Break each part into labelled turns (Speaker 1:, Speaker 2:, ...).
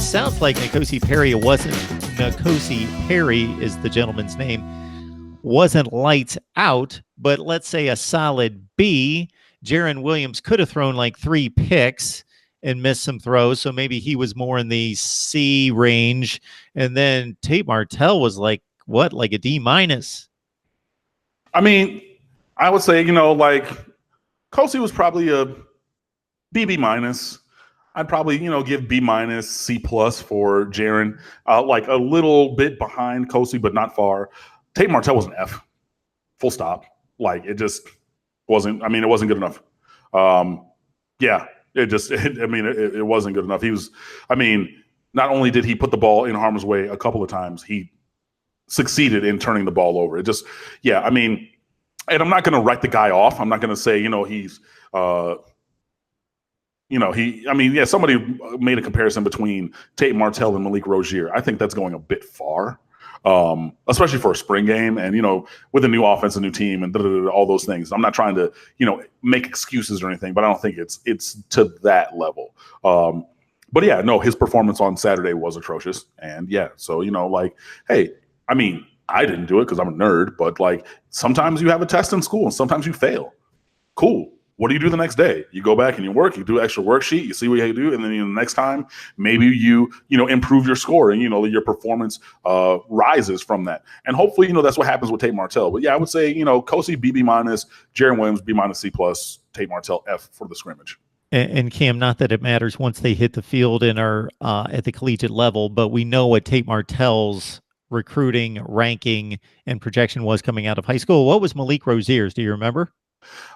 Speaker 1: sounds like N'Kosi Perry wasn't. N'Kosi Perry is the gentleman's name. Wasn't lights out, but let's say a solid B. Jaron Williams could have thrown like 3 picks and missed some throws, so maybe he was more in the C range. And then Tate Martell was like what, like a D minus?
Speaker 2: I mean, I would say, like Kosi was probably a BB minus. I'd probably, give B minus, C plus for Jaron. Like a little bit behind Kosi, but not far. Tate Martell was an F. Full stop. Like it just wasn't. I mean, it wasn't good enough. Yeah, it wasn't good enough. He was. I mean, not only did he put the ball in harm's way a couple of times, he succeeded in turning the ball over. It just, yeah. I mean, and I'm not going to write the guy off. I'm not going to say, he's. Somebody made a comparison between Tate Martell and Malik Rozier. I think that's going a bit far, especially for a spring game and, with a new offense, a new team and all those things. I'm not trying to, make excuses or anything, but I don't think it's to that level. But yeah, no, his performance on Saturday was atrocious. And yeah, so, hey, I mean, I didn't do it because I'm a nerd, but like sometimes you have a test in school and sometimes you fail. Cool. What do you do the next day? You go back and you work, you do an extra worksheet, you see what you do, and then the next time maybe you improve your score and your performance rises from that. And hopefully, that's what happens with Tate Martell. But yeah, I would say, Kosi BB minus, Jaron Williams B minus, C plus, Tate Martell F for the scrimmage.
Speaker 1: And Cam, not that it matters once they hit the field and are at the collegiate level, but we know what Tate Martell's recruiting, ranking, and projection was coming out of high school. What was Malik Rozier's? Do you remember?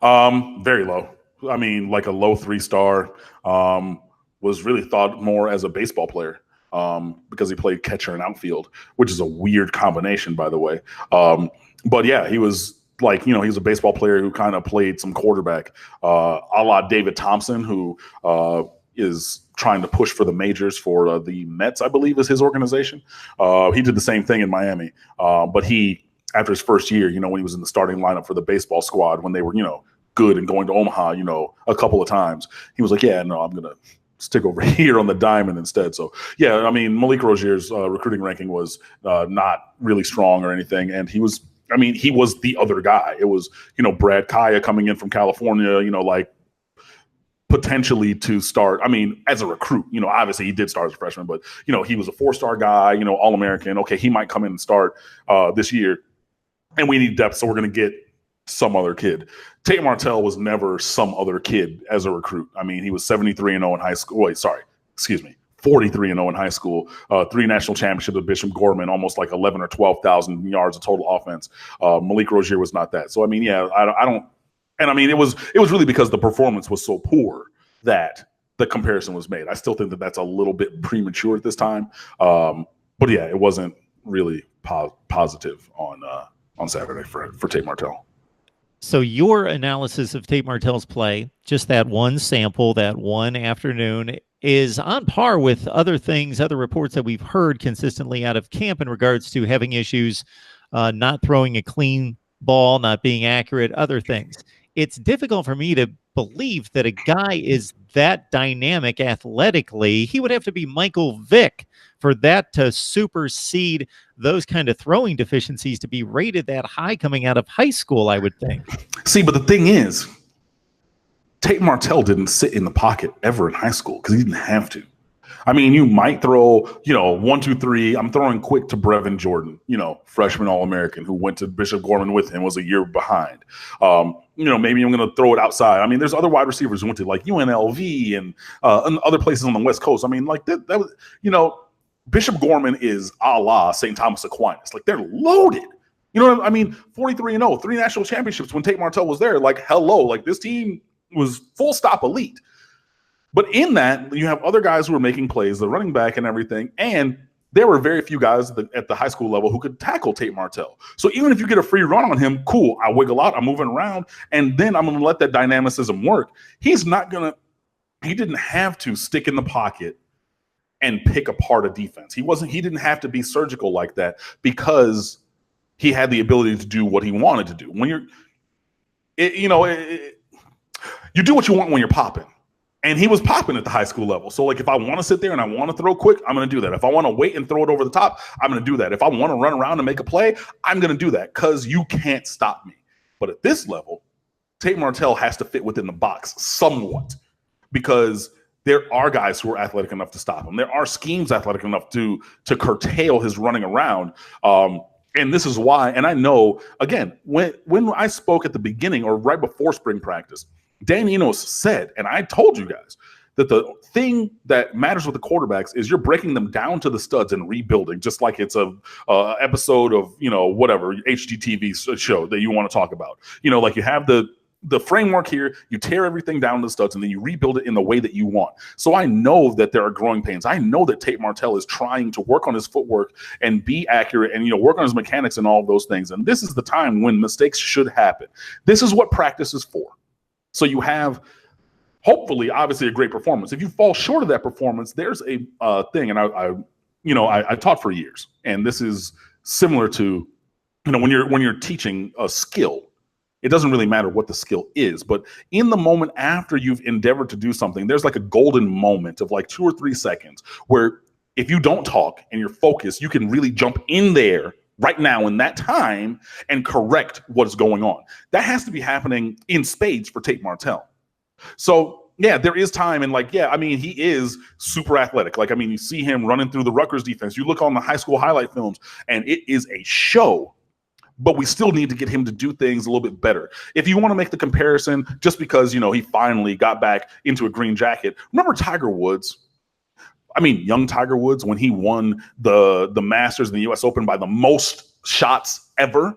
Speaker 2: Very low. I mean, like a low 3-star. Was really thought more as a baseball player because he played catcher and outfield, which is a weird combination, by the way. But yeah, he was like, he was a baseball player who kind of played some quarterback, a la David Thompson, who is trying to push for the majors for the Mets, I believe is his organization. He did the same thing in Miami, but after his first year, when he was in the starting lineup for the baseball squad, when they were, good and going to Omaha, a couple of times, he was like, yeah, no, I'm going to stick over here on the diamond instead. So, yeah, I mean, Malik Rozier's recruiting ranking was not really strong or anything. And he was the other guy. It was, Brad Kaya coming in from California, like potentially to start. I mean, as a recruit, obviously he did start as a freshman, but, he was a 4-star guy, All-American. Okay, he might come in and start this year. And we need depth, so we're going to get some other kid. Tate Martell was never some other kid as a recruit. I mean, he was 73-0 in high school. 43-0 in high school. 3 national championships with Bishop Gorman, almost like 11 or 12,000 yards of total offense. Malik Rozier was not that. So I mean, yeah, I don't. And I mean, it was really because the performance was so poor that the comparison was made. I still think that that's a little bit premature at this time. But yeah, it wasn't really positive on Saturday for Tate Martell.
Speaker 1: So your analysis of Tate Martell's play, just that one sample, that one afternoon, is on par with other things, other reports that we've heard consistently out of camp in regards to having issues, not throwing a clean ball, not being accurate, other things. It's difficult for me to believe that a guy is that dynamic athletically. He would have to be Michael Vick for that to supersede those kind of throwing deficiencies to be rated that high coming out of high school, I would think.
Speaker 2: See, but the thing is, Tate Martell didn't sit in the pocket ever in high school because he didn't have to. I mean, you might throw, 1, 2, 3. I'm throwing quick to Brevin Jordan, freshman All-American who went to Bishop Gorman with him, was a year behind. Maybe I'm going to throw it outside. I mean, there's other wide receivers who went to like UNLV and other places on the West Coast. I mean, like that was, Bishop Gorman is a la St. Thomas Aquinas. Like they're loaded. You know what I mean? 43-0, 3 national championships when Tate Martell was there. Like, hello, like this team was full stop elite. But in that, you have other guys who are making plays, the running back and everything, and there were very few guys at the high school level who could tackle Tate Martell. So even if you get a free run on him, cool, I wiggle out, I'm moving around, and then I'm going to let that dynamicism work. He didn't have to stick in the pocket and pick apart a defense. He didn't have to be surgical like that because he had the ability to do what he wanted to do. When you do what you want when you're popping. And he was popping at the high school level. So, like, if I want to sit there and I want to throw quick, I'm going to do that. If I want to wait and throw it over the top, I'm going to do that. If I want to run around and make a play, I'm going to do that because you can't stop me. But at this level, Tate Martell has to fit within the box somewhat because there are guys who are athletic enough to stop him. There are schemes athletic enough to curtail his running around. And this is why, and I know, again, when I spoke at the beginning or right before spring practice, Dan Enos said, and I told you guys, that the thing that matters with the quarterbacks is you're breaking them down to the studs and rebuilding, just like it's a episode of, whatever HGTV show that you want to talk about. Like you have the framework here, you tear everything down to the studs, and then you rebuild it in the way that you want. So I know that there are growing pains. I know that Tate Martell is trying to work on his footwork and be accurate and, work on his mechanics and all of those things. And this is the time when mistakes should happen. This is what practice is for. So you have, hopefully, obviously, a great performance. If you fall short of that performance, there's a thing, and I taught for years, and this is similar to, when you're teaching a skill, it doesn't really matter what the skill is, but in the moment after you've endeavored to do something, there's like a golden moment of like 2 or 3 seconds where if you don't talk and you're focused, you can really jump in there right now in that time and correct what's going on. That has to be happening in spades for Tate Martell. So yeah, there is time. And he is super athletic. You see him running through the Rutgers defense. You look on the high school highlight films and it is a show, but we still need to get him to do things a little bit better. If you want to make the comparison, just because, he finally got back into a green jacket, remember Tiger Woods? Young Tiger Woods, when he won the Masters in the U.S. Open by the most shots ever.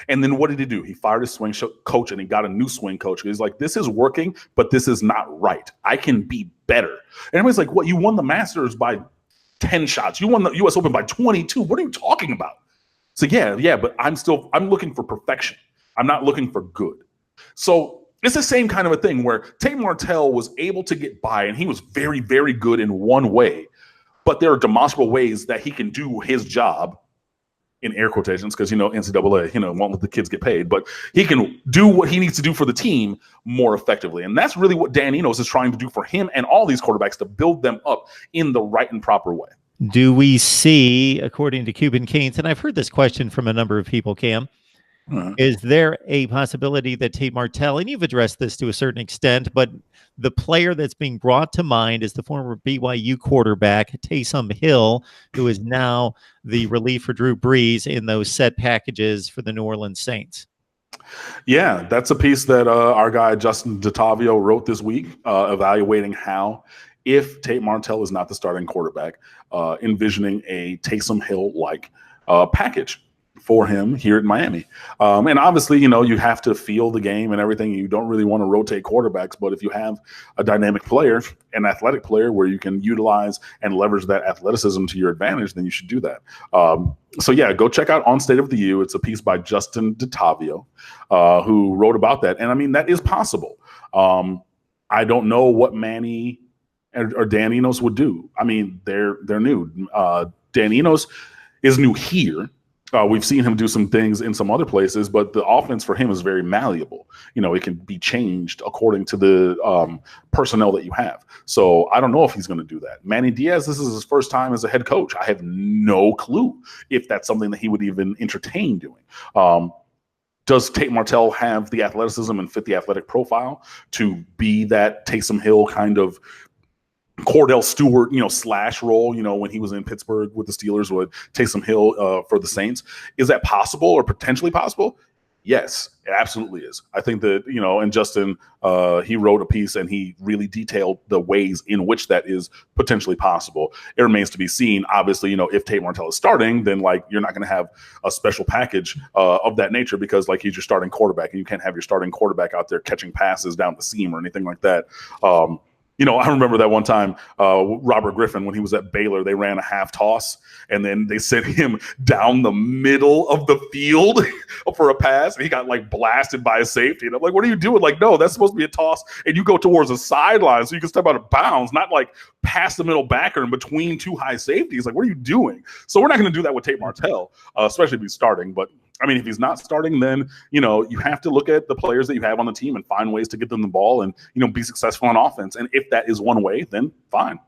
Speaker 2: And then what did he do? He fired his swing coach and he got a new swing coach. He's like, this is working, but this is not right. I can be better. And everybody's like, what? You won the Masters by 10 shots. You won the U.S. Open by 22. What are you talking about? So yeah, but I'm looking for perfection. I'm not looking for good. So it's the same kind of a thing where Tate Martell was able to get by, and he was very, very good in one way, but there are demonstrable ways that he can do his job, in air quotations, because, NCAA, won't let the kids get paid, but he can do what he needs to do for the team more effectively. And that's really what Dan Enos is trying to do for him and all these quarterbacks, to build them up in the right and proper way.
Speaker 1: Do we see, according to Cuban Canes, and I've heard this question from a number of people, Cam, is there a possibility that Tate Martell, and you've addressed this to a certain extent, but the player that's being brought to mind is the former BYU quarterback, Taysom Hill, who is now the relief for Drew Brees in those set packages for the New Orleans Saints?
Speaker 2: Yeah, that's a piece that our guy Justin DeTavio wrote this week, evaluating how, if Tate Martell is not the starting quarterback, envisioning a Taysom Hill-like package for him here at Miami. And obviously, you have to feel the game and everything. You don't really want to rotate quarterbacks, but if you have a dynamic player, an athletic player where you can utilize and leverage that athleticism to your advantage, then you should do that. So yeah, go check out On State of the U. It's a piece by Justin DeTavio, who wrote about that. And that is possible. I don't know what Manny or Dan Enos would do. They're new. Dan Enos is new here. We've seen him do some things in some other places, but the offense for him is very malleable. It can be changed according to the personnel that you have. So I don't know if he's going to do that. Manny Diaz, this is his first time as a head coach. I have no clue if that's something that he would even entertain doing. Does Tate Martell have the athleticism and fit the athletic profile to be that Taysom Hill kind of Cordell Stewart, slash role, when he was in Pittsburgh with the Steelers with Taysom Hill for the Saints? Is that possible or potentially possible? Yes, it absolutely is. I think that, and Justin, he wrote a piece and he really detailed the ways in which that is potentially possible. It remains to be seen. Obviously, if Tate Martell is starting, then you're not going to have a special package of that nature, because he's your starting quarterback and you can't have your starting quarterback out there catching passes down the seam or anything like that. I remember that one time, Robert Griffin, when he was at Baylor, they ran a half toss and then they sent him down the middle of the field for a pass. And he got blasted by a safety. And I'm like, what are you doing? No, that's supposed to be a toss. And you go towards the sideline so you can step out of bounds, not past the middle backer and between two high safeties. What are you doing? So we're not going to do that with Tate Martell, especially if he's starting. But I mean, if he's not starting, then, you have to look at the players that you have on the team and find ways to get them the ball and, be successful on offense. And if that is one way, then fine.